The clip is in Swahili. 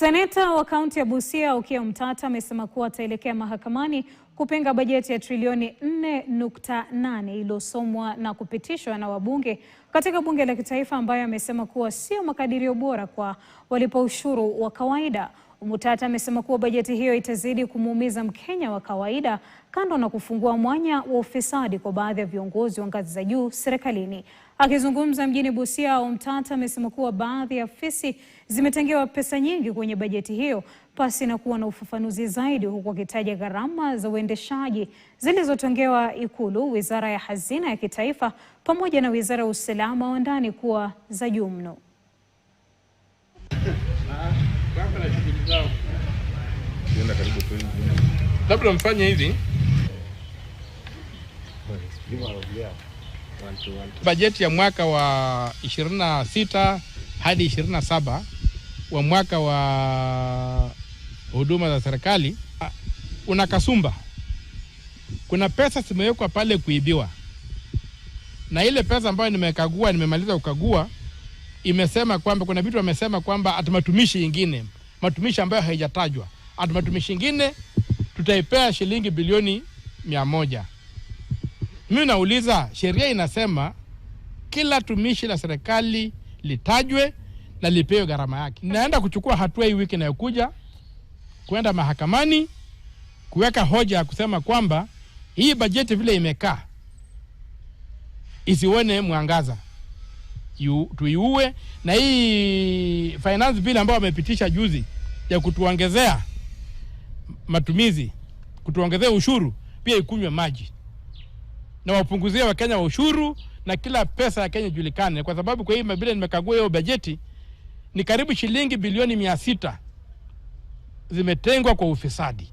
Seneta wa kaunti ya Busia Okiya Omtata amesema kuwa ataelekea mahakamani kupinga bajeti ya trilioni 4.8 iliyosomwa na kupitishwa na wabunge katika bunge la kitaifa, ambayo amesema kuwa sio makadirio bora kwa walipa ushuru wa kawaida. Omtata amesema kuwa bajeti hiyo itazidi kumuumiza Mkenya wa kawaida, kando na kufungua mwanya wa ufisadi kwa baadhi ya viongozi wa ngazi za juu serikalini. Akizungumza mjini Busia, Omtata amesema kuwa baadhi ya afisi zimetengewa pesa nyingi kwenye bajeti hiyo pasi na kuwa na ufafanuzi zaidi, huku akitaja gharama za uendeshaji zilizotengewa Ikulu, Wizara ya Hazina ya Kitaifa pamoja na Wizara ya Usalama wa Ndani kuwa za juu mno. Labda mfanye hivi. Bajeti ya mwaka wa 26 hadi 27 wa mwaka wa huduma za serikali una kasumba. Kuna pesa zimewekwa pale kuibiwa. Na ile pesa ambayo nimemaliza kukagua imesema kwamba kuna vitu wamesema kwamba atamatumishi ingine, matumishi ambayo haijatajwa. Atamatumishi ingine tutaipea shilingi bilioni 100. Mimi nauliza, sheria inasema kila tumishi la serikali litajwe na lipewe gharama yake. Naenda kuchukua hatua hii wiki inayokuja kwenda mahakamani kuweka hoja ya kusema kwamba hii bajeti vile imekaa isione mwangaza, tuiue, na hii finance bill ambayo wamepitisha juzi ya kutuongezea matumizi, kutuongezea ushuru, pia ikunywe maji na wapunguzie Wakenya wa ushuru, na kila pesa ya Kenya ijulikane, kwa sababu kwa hii mabila nimekagua hiyo bajeti ni karibu shilingi bilioni 600 zimetengwa kwa ufisadi.